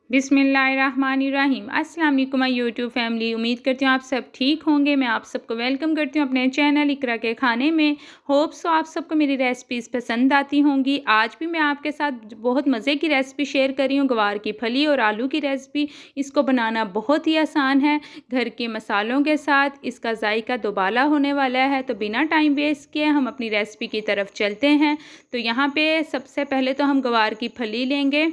बिस्मिल्लाहिर्रहमानिर्रहीम। अस्सलाम वालेकुम माय यूट्यूब फैमिली। उम्मीद करती हूँ आप सब ठीक होंगे। मैं आप सबको वेलकम करती हूँ अपने चैनल इकरा के खाने में। होप सो आप सबको मेरी रेसिपीज़ पसंद आती होंगी। आज भी मैं आपके साथ बहुत मज़े की रेसिपी शेयर कर रही हूँ, गवार की फली और आलू की रेसिपी। इसको बनाना बहुत ही आसान है, घर के मसालों के साथ इसका जायका दोबाला होने वाला है। तो बिना टाइम वेस्ट किए हम अपनी रेसिपी की तरफ चलते हैं। तो यहाँ पे सबसे पहले तो हम गवार की फली लेंगे।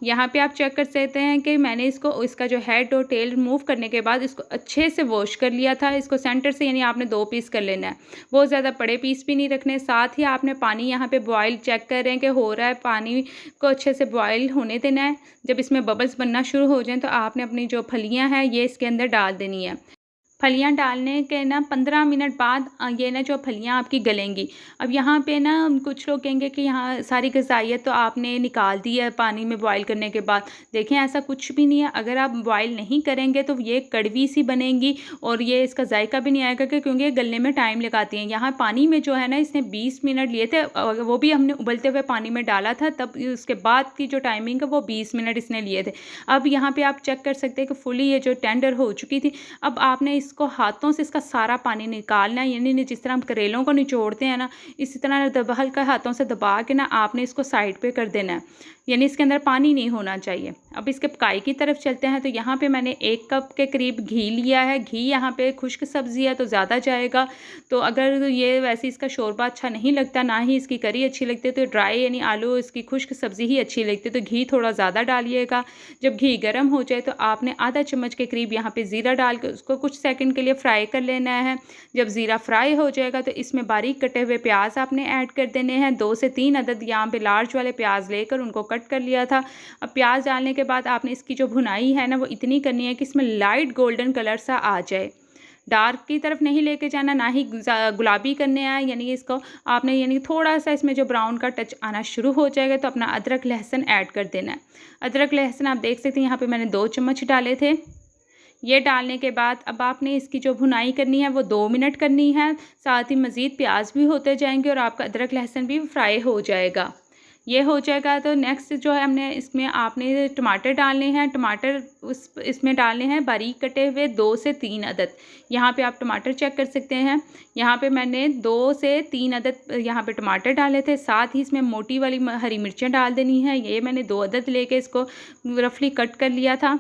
यहाँ पे आप चेक कर सकते हैं कि मैंने इसका जो हेड और टेल रिमूव करने के बाद इसको अच्छे से वॉश कर लिया था। इसको सेंटर से यानी आपने 2 पीस कर लेना है, बहुत ज़्यादा बड़े पीस भी नहीं रखने। साथ ही आपने पानी यहाँ पे बॉयल चेक कर रहे हैं कि हो रहा है, पानी को अच्छे से बॉयल होने देना है। जब इसमें बबल्स बनना शुरू हो जाएँ तो आपने अपनी जो फलियाँ हैं ये इसके अंदर डाल देनी है। फलियाँ डालने के ना 15 मिनट बाद ये ना जो फलियाँ आपकी गलेंगी। अब यहाँ पे ना कुछ लोग कहेंगे कि यहाँ सारी ग़िज़ाइयत तो आपने निकाल दी है पानी में बॉयल करने के बाद। देखें, ऐसा कुछ भी नहीं है। अगर आप बॉयल नहीं करेंगे तो ये कड़वी सी बनेंगी और ये इसका जायका भी नहीं आएगा, क्योंकि ये गलने में टाइम लगाती हैं। यहाँ पानी में जो है ना इसने 20 मिनट लिए थे, वो भी हमने उबलते हुए पानी में डाला था, तब उसके बाद की जो टाइमिंग है वो 20 मिनट इसने लिए थे। अब यहाँ पर आप चेक कर सकते हैं कि फुली ये जो टेंडर हो चुकी थी। अब आपने इसको हाथों से इसका सारा पानी निकालना है, यानी जिस तरह हम करेलों को निचोड़ते हैं ना, इसी तरह हल्का हाथों से दबा के ना आपने इसको साइड पे कर देना है, यानी इसके अंदर पानी नहीं होना चाहिए। अब इसके पकाई की तरफ चलते हैं। तो यहाँ पे मैंने 1 कप के करीब घी लिया है। घी यहाँ पे खुश्क सब्ज़ी है तो ज़्यादा जाएगा। तो अगर ये वैसे इसका शोरबा अच्छा नहीं लगता, ना ही इसकी करी अच्छी लगती है, तो ड्राई यानी आलू इसकी खुश्क सब्ज़ी ही अच्छी लगती है, तो घी थोड़ा ज़्यादा डालिएगा। जब घी गर्म हो जाए तो आपने आधा चम्मच के करीब यहाँ पे ज़ीरा डाल के उसको कुछ सेकंड के लिए फ्राई कर लेना है। जब ज़ीरा फ्राई हो जाएगा तो इसमें बारीक कटे हुए प्याज आपने ऐड कर देने हैं। 2 से 3 अदद यहाँ पे लार्ज वाले प्याज लेकर उनको कट कर लिया था। अब प्याज डालने के बाद आपने इसकी जो भुनाई है ना वो इतनी करनी है कि इसमें लाइट गोल्डन कलर सा आ जाए। डार्क की तरफ नहीं लेके जाना, ना ही गुलाबी करने आए, यानी इसको आपने यानी थोड़ा सा इसमें जो ब्राउन का टच आना शुरू हो जाएगा तो अपना अदरक लहसुन ऐड कर देना है। अदरक लहसुन आप देख सकते हैं यहाँ पे मैंने 2 चम्मच डाले थे। ये डालने के बाद अब आपने इसकी जो भुनाई करनी है वो 2 मिनट करनी है। साथ ही मज़ीद प्याज भी होते जाएंगे और आपका अदरक लहसुन भी फ्राई हो जाएगा। ये हो जाएगा तो नेक्स्ट जो है हमने इसमें आपने टमाटर डालने हैं। टमाटर इसमें डालने हैं बारीक कटे हुए 2 से 3 अदद। यहाँ पे आप टमाटर चेक कर सकते हैं। यहाँ पे मैंने 2 से 3 अदद यहाँ पे टमाटर डाले थे। साथ ही इसमें मोटी वाली हरी मिर्चें डाल देनी है। ये मैंने 2 अदद लेके इसको रफली कट कर लिया था।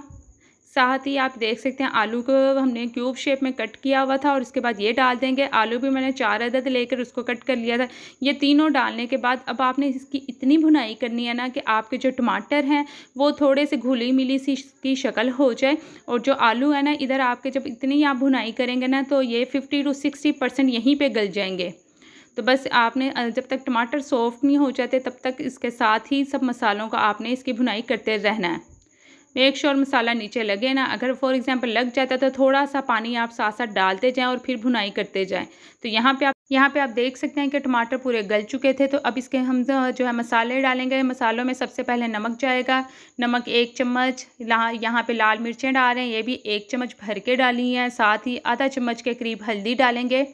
साथ ही आप देख सकते हैं आलू को हमने क्यूब शेप में कट किया हुआ था और इसके बाद ये डाल देंगे। आलू भी मैंने 4 अदद लेकर उसको कट कर लिया था। ये तीनों डालने के बाद अब आपने इसकी इतनी भुनाई करनी है ना कि आपके जो टमाटर हैं वो थोड़े से घुली मिली सी की शक्ल हो जाए, और जो आलू है ना इधर आपके जब इतनी आप भुनाई करेंगे ना तो ये 50 to 60% यहीं पर गल जाएंगे। तो बस आपने जब तक टमाटर सॉफ्ट नहीं हो जाते तब तक इसके साथ ही सब मसालों का आपने इसकी भुनाई करते रहना है। मेक श्योर मसाला नीचे लगे ना। अगर फॉर एग्जांपल लग जाता है तो थोड़ा सा पानी आप साथ साथ डालते जाएं और फिर भुनाई करते जाएं। तो यहाँ पे आप देख सकते हैं कि टमाटर पूरे गल चुके थे। तो अब इसके हम जो है मसाले डालेंगे। मसालों में सबसे पहले नमक जाएगा। नमक 1 चम्मच। यहाँ पे लाल मिर्चें डाल रहे हैं, ये भी 1 चम्मच भर के डाली हैं। साथ ही आधा चम्मच के करीब हल्दी डालेंगे।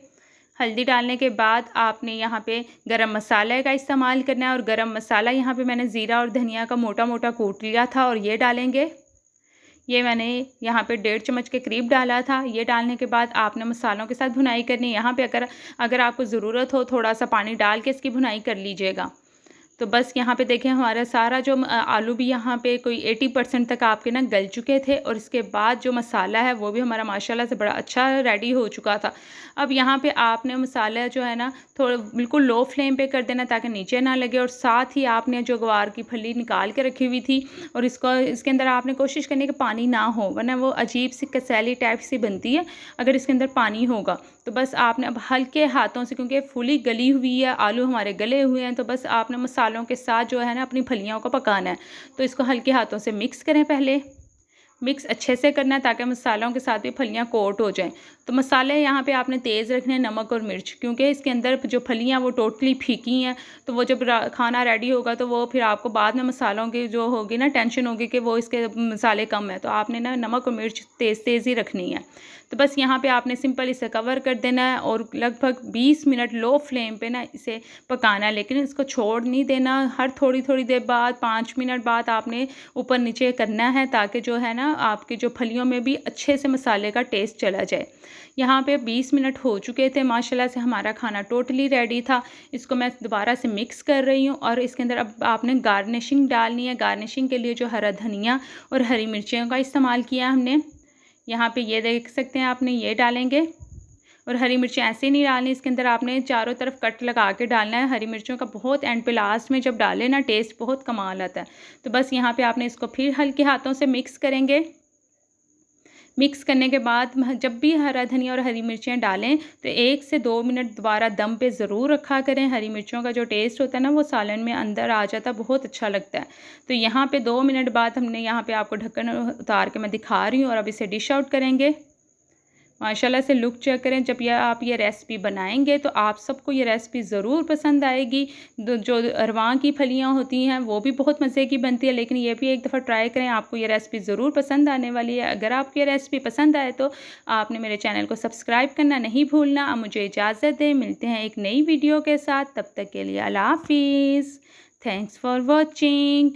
हल्दी डालने के बाद आपने यहाँ पे गरम मसाले का इस्तेमाल करना है, और गरम मसाला यहाँ पे मैंने ज़ीरा और धनिया का मोटा मोटा कूट लिया था और ये डालेंगे। ये मैंने यहाँ पे 1.5 चम्मच के करीब डाला था। ये डालने के बाद आपने मसालों के साथ भुनाई करनी है। यहाँ पे अगर आपको ज़रूरत हो थोड़ा सा पानी डाल के इसकी भुनाई कर लीजिएगा। तो बस यहाँ पे देखें हमारा सारा जो आलू भी यहाँ पे कोई 80% तक आपके ना गल चुके थे, और इसके बाद जो मसाला है वो भी हमारा माशाल्लाह से बड़ा अच्छा रेडी हो चुका था। अब यहाँ पे आपने मसाला जो है ना थोड़ा बिल्कुल लो फ्लेम पे कर देना ताकि नीचे ना लगे, और साथ ही आपने जो ग्वार की फली निकाल के रखी हुई थी और इसके अंदर आपने कोशिश करनी कि पानी ना हो, वरना वो अजीब सी कसैली टाइप सी बनती है अगर इसके अंदर पानी होगा। तो बस आपने अब हल्के हाथों से, क्योंकि फुली गली हुई है, आलू हमारे गले हुए हैं, तो बस आपने मसालों के साथ जो है ना अपनी फलियों को पकाना है। तो इसको हल्के हाथों से मिक्स करें पहले। मिक्स अच्छे से करना है ताकि मसालों के साथ भी फलियाँ कोट हो जाएं। तो मसाले यहाँ पे आपने तेज़ रखने हैं, नमक और मिर्च, क्योंकि इसके अंदर जो फलियाँ वो टोटली फीकी हैं। तो वो जब खाना रेडी होगा तो वो फिर आपको बाद में मसालों की जो होगी ना टेंशन होगी कि वो इसके मसाले कम है, तो आपने ना नमक और मिर्च तेज़ तेज़ ही रखनी है। तो बस यहाँ पे आपने सिंपल इसे कवर कर देना है और लगभग 20 मिनट लो फ्लेम पे ना इसे पकाना है, लेकिन इसको छोड़ नहीं देना। हर थोड़ी थोड़ी देर बाद 5 मिनट बाद आपने ऊपर नीचे करना है ताकि जो है ना आपके जो फलियों में भी अच्छे से मसाले का टेस्ट चला जाए। यहाँ पे 20 मिनट हो चुके थे, माशाल्लाह से हमारा खाना टोटली रेडी था। इसको मैं दोबारा से मिक्स कर रही हूँ और इसके अंदर अब आपने गार्निशिंग डालनी है। गार्निशिंग के लिए जो हरा धनिया और हरी मिर्चियों का इस्तेमाल किया हमने, यहाँ पे ये देख सकते हैं आपने, ये डालेंगे। और हरी मिर्ची ऐसे नहीं डालनी, इसके अंदर आपने चारों तरफ कट लगा के डालना है। हरी मिर्चों का बहुत एंड पे लास्ट में जब डालें ना टेस्ट बहुत कमाल आता है। तो बस यहाँ पे आपने इसको फिर हल्के हाथों से मिक्स करेंगे। मिक्स करने के बाद जब भी हरा धनिया और हरी मिर्चियाँ डालें तो 1 से 2 मिनट दोबारा दम पे ज़रूर रखा करें। हरी मिर्चों का जो टेस्ट होता है ना वो सालन में अंदर आ जाता है, बहुत अच्छा लगता है। तो यहाँ पे 2 मिनट बाद हमने यहाँ पे आपको ढक्कन उतार के मैं दिखा रही हूँ और अब इसे डिश आउट करेंगे। माशाल्लाह से लुक चेक करें। जब आप ये रेसिपी बनाएंगे तो आप सबको ये रेसिपी ज़रूर पसंद आएगी। जो अरवां की फलियां होती हैं वो भी बहुत मज़े की बनती है, लेकिन ये भी एक दफ़ा ट्राई करें, आपको ये रेसिपी ज़रूर पसंद आने वाली है। अगर आपको ये रेसिपी पसंद आए तो आपने मेरे चैनल को सब्सक्राइब करना नहीं भूलना। अब मुझे इजाज़त दें, मिलते हैं एक नई वीडियो के साथ। तब तक के लिए अल्लाह हाफिज़। Thanks for watching.